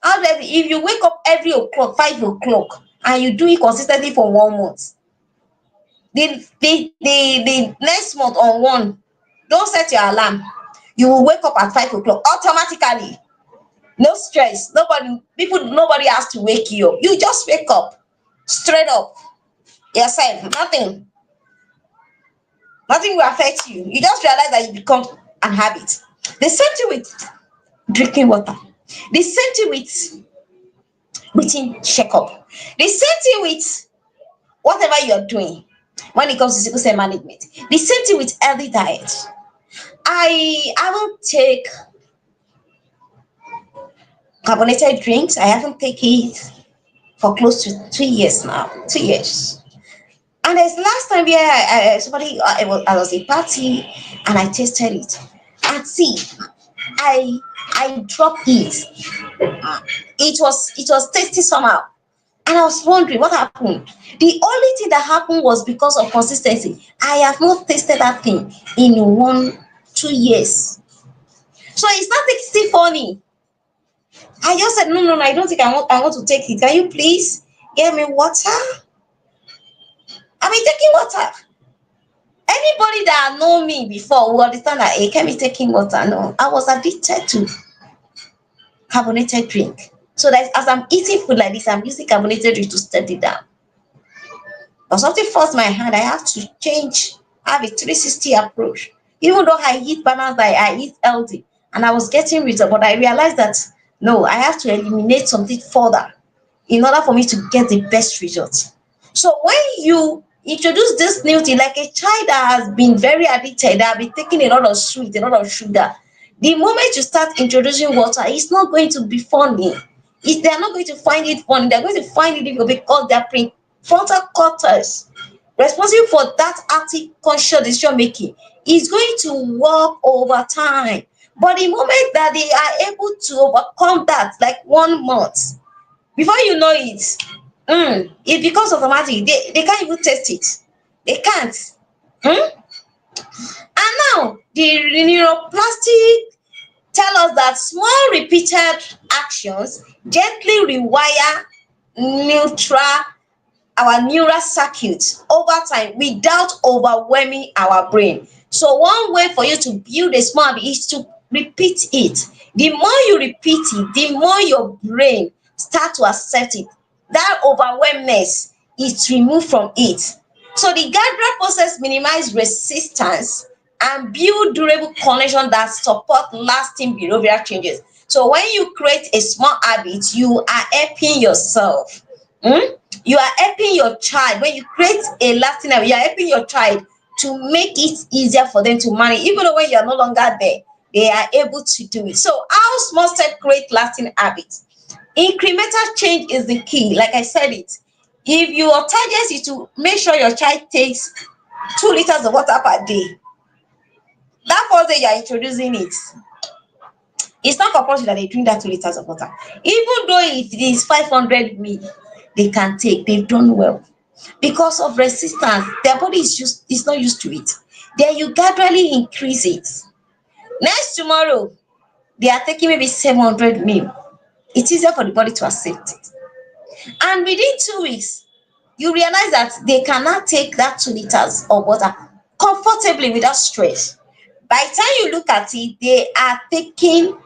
If you wake up every o'clock, 5 o'clock, and you do it consistently for 1 month, the next month on one, don't set your alarm. You will wake up at 5 o'clock automatically. No stress. Nobody has to wake you up. You just wake up straight up yourself. Nothing will affect you. You just realize that it becomes an habit. The same thing with drinking water. The same thing with routine checkup. The same thing with whatever you're doing when it comes to sickle cell management. The same thing with healthy diet. I will take carbonated drinks. I haven't taken it for close to 2 years now. 2 years. And there's last time where I was a party and I tasted it. And see, I I dropped it. It was tasty somehow. And I was wondering what happened. The only thing that happened was because of consistency. I have not tasted that thing in 1 2 years. So it's not tasting funny. I just said, no, no, no, I don't think I want to take it. Can you please get me water? I've been taking water. Anybody that know me before will understand that, hey, can be taking water. No, I was addicted to carbonated drink. So that as I'm eating food like this, I'm using carbonated drink to steady down. But something forced my hand. I have to change, have a 360 approach. Even though I eat balanced, I eat healthy, and I was getting results, but I realized that no, I have to eliminate something further in order for me to get the best results. So when you introduce this new thing, like a child that has been very addicted, that have been taking a lot of sweet, a lot of sugar, the moment you start introducing water, it's not going to be funny. They're not going to find it funny. They're going to find it difficult because their prefrontal cortex, responsible for that active conscious decision making, is going to work over time. But the moment that they are able to overcome that, like 1 month, before you know it, it becomes automatic. They can't even test it. They can't. And now the neuroplastic tell us that small repeated actions gently rewire neutral our neural circuits over time without overwhelming our brain. So one way for you to build a small habit is to repeat it. The more you repeat it, the more your brain start to accept it. That overwhelmness is removed from it. So the gradual process minimize resistance and build durable connection that support lasting behavioral changes. So when you create a small habit, you are helping yourself. You are helping your child. When you create a lasting habit, you are helping your child to make it easier for them to manage. Even though when you are no longer there, they are able to do it. So how small steps create lasting habits? Incremental change is the key. Like I said it. If your target is to make sure your child takes 2 liters of water per day, that first day you are introducing it, it's not compulsory that they drink that 2 liters of water. Even though it is 500 ml, they can take. They've done well because of resistance. Their body is not used to it. Then you gradually increase it. Next tomorrow, they are taking maybe 700 ml. It's easier for the body to accept it. And within 2 weeks, you realize that they cannot take that 2 liters of water comfortably without stress. By the time you look at it, they are taking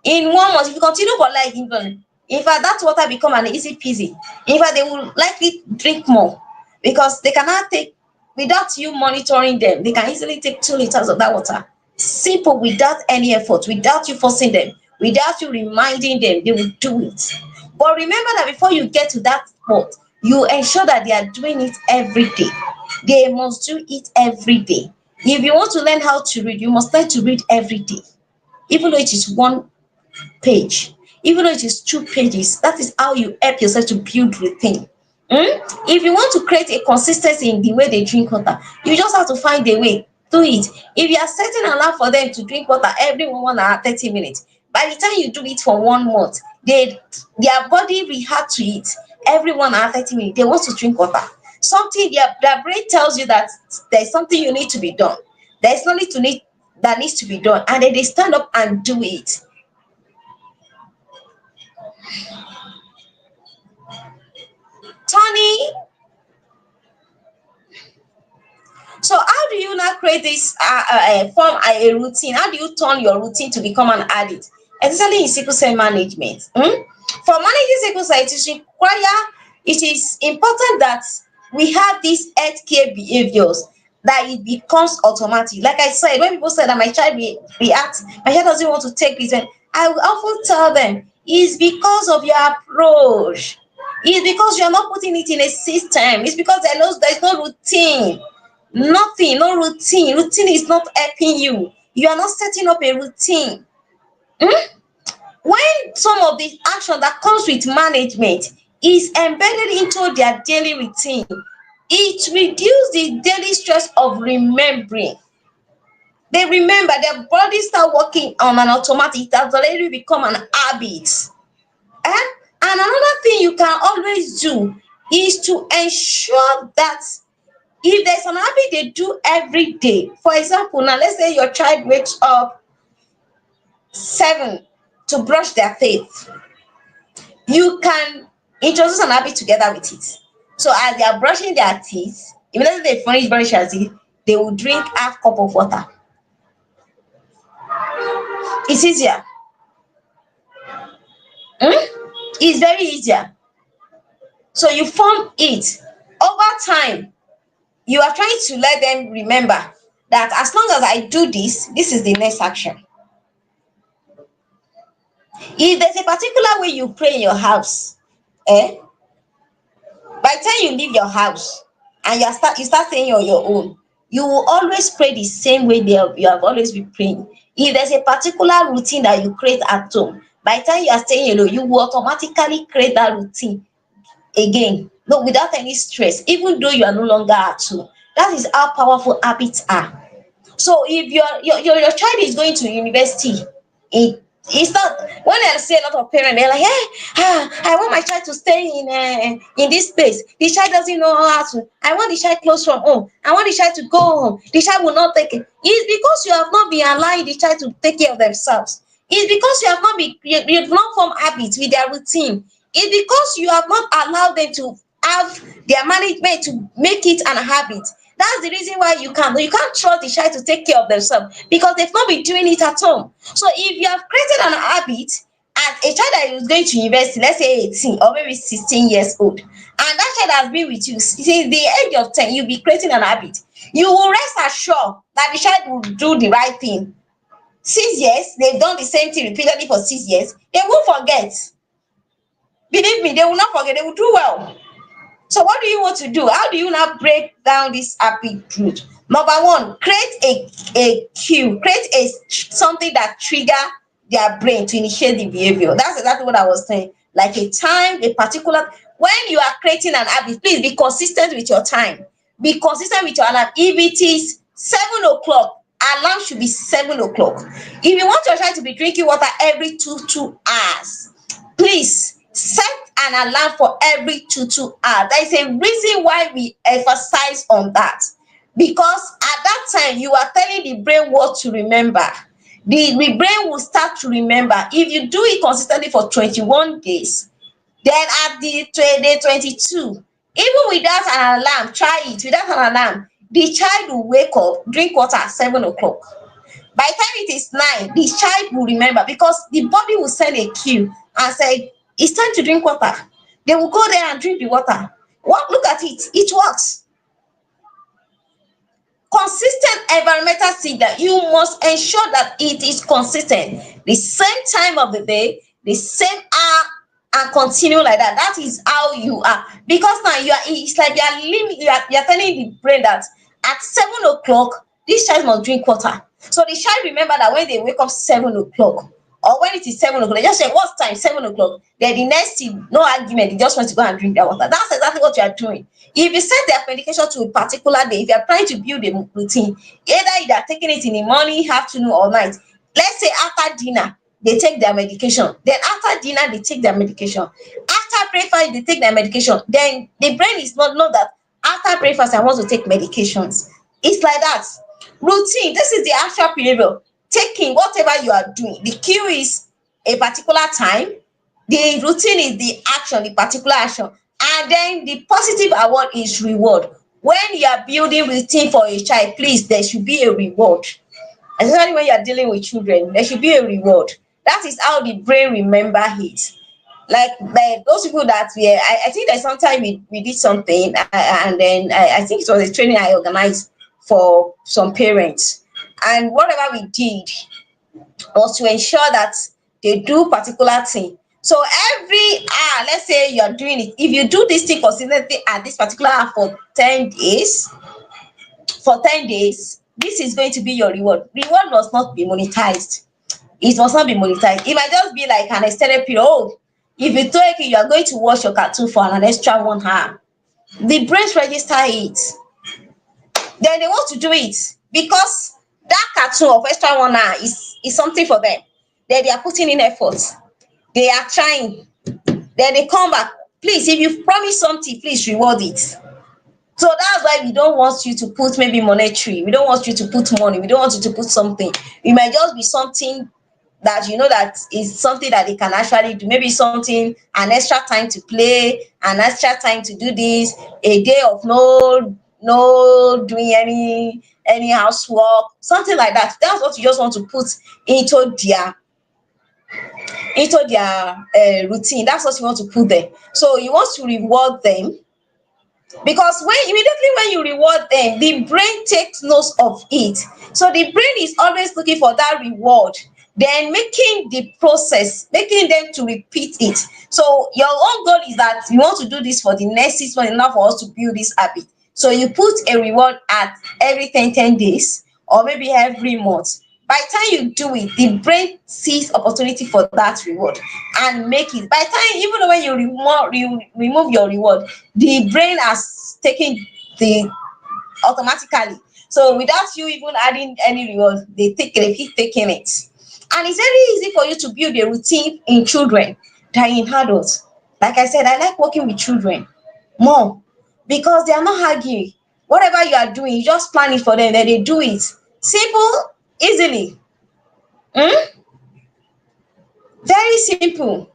in 1 month. If you continue for life, even in fact that water become an easy peasy. In fact, they will likely drink more because they cannot take, without you monitoring them, they can easily take 2 liters of that water. Simple, without any effort, without you forcing them, without you reminding them, they will do it. But remember that before you get to that spot, you ensure that they are doing it every day. They must do it every day. If you want to learn how to read, you must learn to read every day, even though it is 1 page, even though it is 2 pages. That is how you help yourself to build routine. If you want to create a consistency in the way they drink water, you just have to find a way. Do it. If you are setting an alarm for them to drink water every 1 hour 30 minutes, by the time you do it for 1 month, their body react to it. Every 1 hour 30 minutes, they want to drink water. Something their brain tells you that there's something you need to be done. There's something to need that needs to be done, and then they stand up and do it. Turning. So how do you now create this form a routine? How do you turn your routine to become an habit, especially in sickle cell management? For managing sickle cell, it is important that we have these healthcare behaviors that it becomes automatic. Like I said, when people say that my child reacts, my child doesn't want to take this, and I will often tell them it's because of your approach. It's because you're not putting it in a system. It's because there's no routine. Nothing, no routine. Routine is not helping you. You are not setting up a routine. when some of the action that comes with management is embedded into their daily routine, it reduces the daily stress of remembering. They remember, their body start working on an automatic. It has already become an habit. And another thing you can always do is to ensure that if there's an habit they do every day, for example, now let's say your child wakes up 7 to brush their teeth, you can introduce an habit together with it. So as they are brushing their teeth, immediately they finish brushing their teeth, they will drink half cup of water. It's easier. It's very easier. So you form it over time. You are trying to let them remember that as long as I do this, this is the next action. If there's a particular way you pray in your house, eh, by the time you leave your house and you start saying on your own, you will always pray the same way you have always been praying. If there's a particular routine that you create at home, by the time you are staying alone, you will automatically create that routine again, no, without any stress, even though you are no longer at home. That is how powerful habits are. So if your child is going to university, it's not, when I see a lot of parents, they're like, hey, I want my child to stay in this place. The child doesn't know how to. I want the child close from home. I want the child to go home. The child will not take it. It's because you have not been allowing the child to take care of themselves. It's because you have not been, you've not formed habits with their routine. It's because you have not allowed them to have their management to make it an habit. That's the reason why you can't trust the child to take care of themselves, because they've not been doing it at home. So if you have created an habit as a child that is going to university, let's say 18 or maybe 16 years old, and that child has been with you since the age of 10, you'll be creating an habit. You will rest assured that the child will do the right thing. 6 years, they've done the same thing repeatedly for 6 years, they won't forget. Believe me, they will not forget, they will do well. So what do you want to do? How do you now break down this happy truth? Number one, create a cue, create something that trigger their brain to initiate the behavior. That's exactly what I was saying. Like a time, a particular, when you are creating an habit, please be consistent with your time. Be consistent with your alarm. If it is 7 o'clock, alarm should be 7 o'clock. If you want your child to be drinking water every two hours, please set an alarm for every two hours. There is a reason why we emphasize on that, because at that time you are telling the brain what to remember. The brain will start to remember. If you do it consistently for 21 days, then at the day 22, even without an alarm, try it without an alarm, the child will wake up, drink water at 7 o'clock. By the time it is 9, the child will remember, because the body will send a cue and say it's time to drink water. They will go there and drink the water. What? Look at it. It works. Consistent environmental signal. You must ensure that it is consistent. The same time of the day, the same hour, and continue like that. That is how you are. Because now you are. It's like you are telling the brain that at 7 o'clock this child must drink water. So the child remember that when they wake up 7 o'clock, or when it is 7 o'clock, they just say, "What's time? 7 o'clock." Then the next thing, no argument, they just want to go and drink their water. That's exactly what you are doing. If you set their medication to a particular day, if you are trying to build a routine, either you are taking it in the morning, afternoon, or night. Let's say after dinner, they take their medication. Then after dinner, they take their medication. After breakfast, they take their medication. Then the brain is not know that after breakfast, I want to take medications. It's like that. Routine. This is the actual behavior. Taking whatever you are doing. The cue is a particular time. The routine is the action, the particular action. And then the positive award is reward. When you are building routine for a child, please, there should be a reward. Especially when you are dealing with children, there should be a reward. That is how the brain remember it. Like those people that I think that sometime we did something, and then I think it was a training I organized for some parents. And whatever we did was to ensure that they do particular thing. So every hour, let's say you are doing it. If you do this thing consistently at this particular hour for 10 days, this is going to be your reward. Reward must not be monetized. It must not be monetized. It might just be like an extended period. Oh, if you take it, you are going to watch your cartoon for an extra 1 hour. The brains register it. Then they want to do it because that cartoon of extra 1 hour is something for them. Then they are putting in effort. They are trying. Then they come back. Please, if you promise something, please reward it. So that's why we don't want you to put maybe monetary. We don't want you to put money. We don't want you to put something. It might just be something that you know that is something that they can actually do. Maybe something, an extra time to play, an extra time to do this, a day of no doing any housework, something like that. That's what you just want to put into their routine. That's what you want to put there. So you want to reward them, because when immediately when you reward them, the brain takes note of it. So the brain is always looking for that reward, then making the process, making them to repeat it. So your own goal is that you want to do this for the next 6 months, enough for us to build this habit. So you put a reward at every 10 days, or maybe every month. By the time you do it, the brain sees opportunity for that reward and make it. By the time, even when you remove your reward, the brain has taken the automatically. So without you even adding any reward, they keep taking it. And it's very easy for you to build a routine in children than in adults. Like I said, I like working with children more because they are not arguing. Whatever you are doing, you just plan it for them, then they do it. Simple, easily. Hmm? Very simple.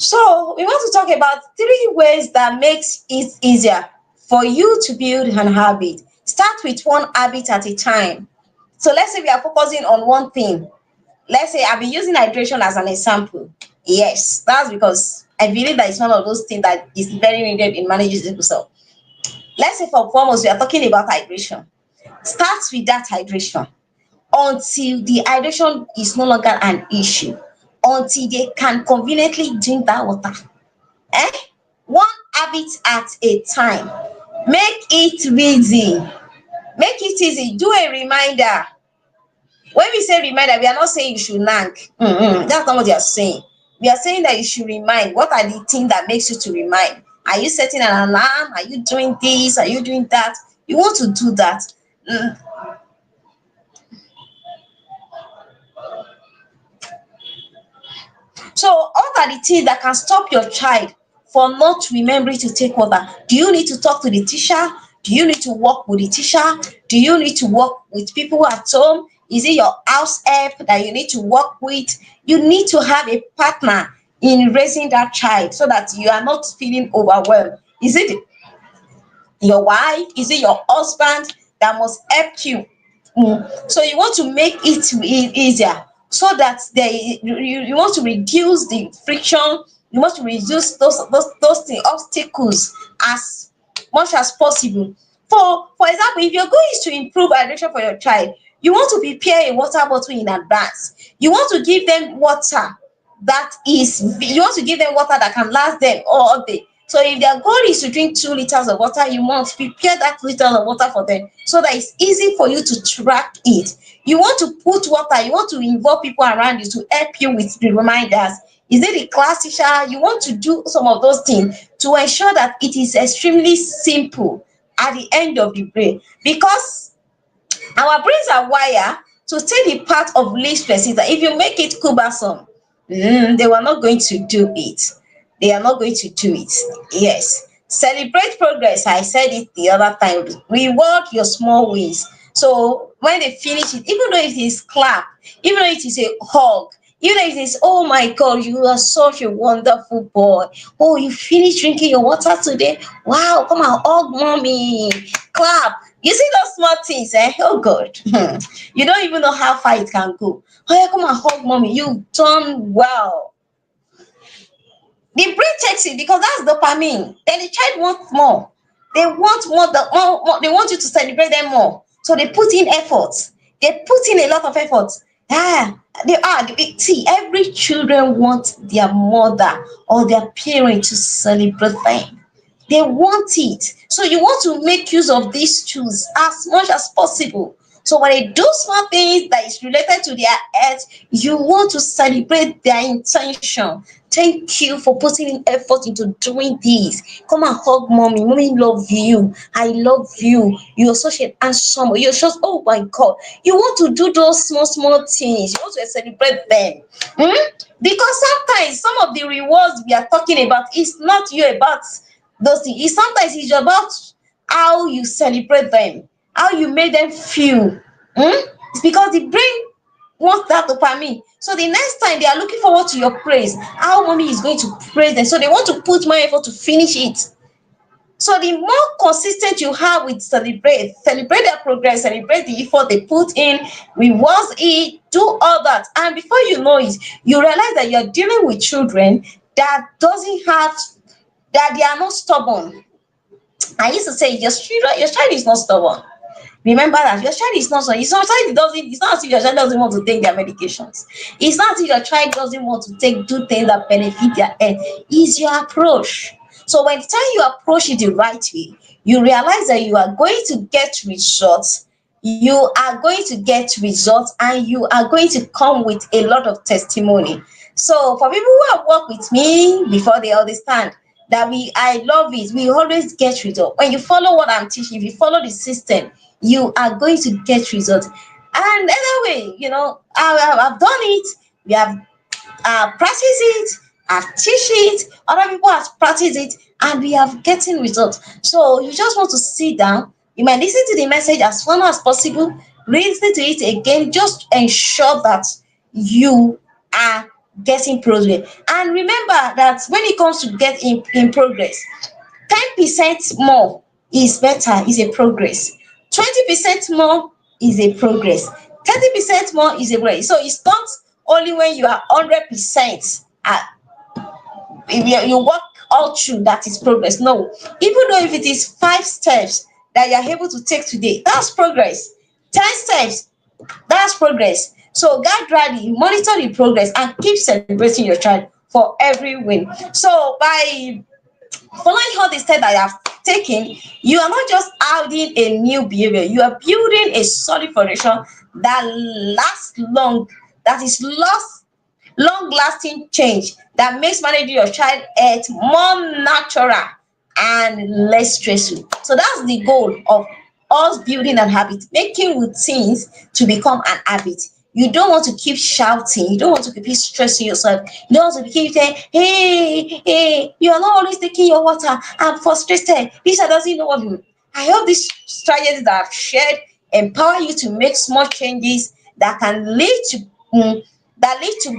So we want to talk about 3 ways that makes it easier for you to build an habit. Start with one habit at a time. So let's say we are focusing on one thing. Let's say I'll be using hydration as an example. Yes, that's because I believe that it's one of those things that is very needed in managing sickle cell. Let's say for foremost, we are talking about hydration. Start with that hydration until the hydration is no longer an issue, until they can conveniently drink that water. Eh? One habit at a time. Make it easy. Make it easy. Do a reminder. When we say reminder, we are not saying you should nag. That's not what we are saying. We are saying that you should remind. What are the things that makes you to remind? Are you setting an alarm? Are you doing this? Are you doing that? You want to do that. Mm, So what are the things that can stop your child from not remembering to take water? Do you need to talk to the teacher? Do you need to work with the teacher? Do you need to work with people at home? Is it your house help that you need to work with? You need to have a partner in raising that child so that you are not feeling overwhelmed. Is it your wife? Is it your husband that must help you? So you want to make it easier so that you want to reduce the friction. You want to reduce those things, obstacles, as much as possible. For example, if your goal is to improve hydration for your child, you want to prepare a water bottle in advance. You want to give them water you want to give them water that can last them all day. So if their goal is to drink 2 liters of water, you must prepare that liter of water for them so that it's easy for you to track it. You want to put water, you want to involve people around you to help you with the reminders. Is it the class teacher? You want to do some of those things to ensure that it is extremely simple at the end of the day, because our brains are wired to take the path of least resistance. If you make it cumbersome, they were not going to do it. They are not going to do it. Yes. Celebrate progress. I said it the other time. Reward your small wins. So when they finish it, even though it is clap, even though it is a hug, even though it is, oh my God, you are such a wonderful boy. Oh, you finished drinking your water today? Wow, come on, hug mommy. Clap. You see those small things, eh? Oh God. You don't even know how far it can go. Oh yeah, come on, hug mommy. You've done well. The brain takes it because that's dopamine. Then the child wants more. They want more, more. They want you to celebrate them more. So they put in effort. They put in a lot of effort. Ah, see, every children want their mother or their parent to celebrate them. They want it. So you want to make use of these tools as much as possible. So when they do small things that is related to their health, you want to celebrate their intention. Thank you for putting in effort into doing this. Come and hug mommy. Mommy love you. I love you. You're such an handsome. You're just, oh my God. You want to do those small, small things. You want to celebrate them. Because sometimes some of the rewards we are talking about is not you about those things. Sometimes it's about how you celebrate them, how you make them feel. It's because the brain wants that dopamine. So the next time they are looking forward to your praise, how mommy is going to praise them. So they want to put more effort to finish it. So the more consistent you have with celebrate their progress, celebrate the effort they put in, rewards it, do all that. And before you know it, you realize that you're dealing with children that doesn't have that they are not stubborn. I used to say your child is not stubborn. Remember that your child is not so. It's not child doesn't. It's not as if your child doesn't want to take their medications. It's not as if your child doesn't want to do things that benefit their health. It's your approach. So when the time you approach it the right way, you realize that you are going to get results. You are going to get results, and you are going to come with a lot of testimony. So for people who have worked with me before, they understand that I love it. We always get results. When you follow what I'm teaching, if you follow the system, you are going to get results. And anyway, I've done it. We have practiced it. I've teach it. Other people have practiced it, and we have getting results. So you just want to sit down. You might listen to the message as far as possible. Listen to it again. Just ensure that you are getting progress. And remember that when it comes to get in progress, 10% more is better, is a progress. 20% more is a progress. 30% more is a progress. So it's not only when you are 100% if you work all through that is progress. No, even though if it is 5 steps that you are able to take today, that's progress. 10 steps, that's progress. So gradually monitor the progress and keep celebrating your child for every win. So by following all the steps that you have taken, you are not just adding a new behavior, you are building a solid foundation that lasts long, that is lost long lasting change that makes managing your child health more natural and less stressful. So that's the goal of us building an habit, making routines to become an habit. You don't want to keep shouting, you don't want to keep stressing yourself, you don't want to keep saying, hey, you are not always taking your water, I'm frustrated, this doesn't know what you. I hope these strategies that I've shared empower you to make small changes that can lead to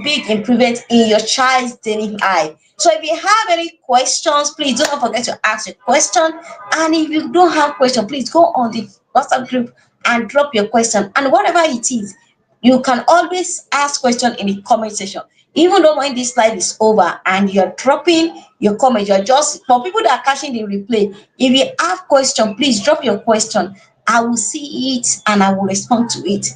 big improvement in your child's daily life. So if you have any questions, please do not forget to ask a question. And if you don't have question, please go on the WhatsApp group and drop your question. And whatever it is, you can always ask question in the comment section. Even though when this slide is over and you're dropping your comment, you're just for people that are catching the replay. If you have question, please drop your question. I will see it and I will respond to it.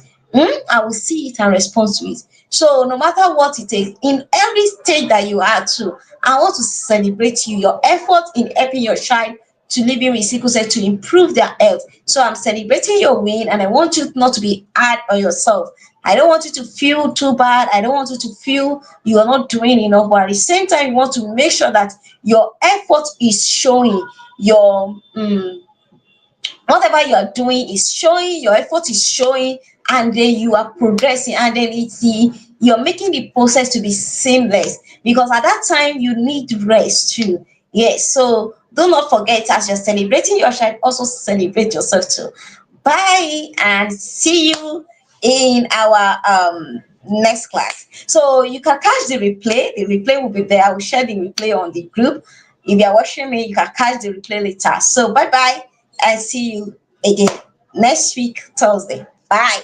I will see it and respond to it. So no matter what it is, in every stage that you are to, I want to celebrate you, your effort in helping your child to live in with sickle cell to improve their health. So I'm celebrating your win, and I want you not to be hard on yourself. I don't want you to feel too bad. I don't want you to feel you are not doing enough. But at the same time, you want to make sure that your effort is showing. Your whatever you are doing is showing, your effort is showing, and then you are progressing, and then you're making the process to be seamless, because at that time you need rest too. Yes, so do not forget, as you're celebrating your child, also celebrate yourself too. Bye, and see you in our next class. So you can catch the replay will be there. I will share the replay on the group. If you are watching me, you can catch the replay later. So bye bye, and see you again next week Thursday. Bye.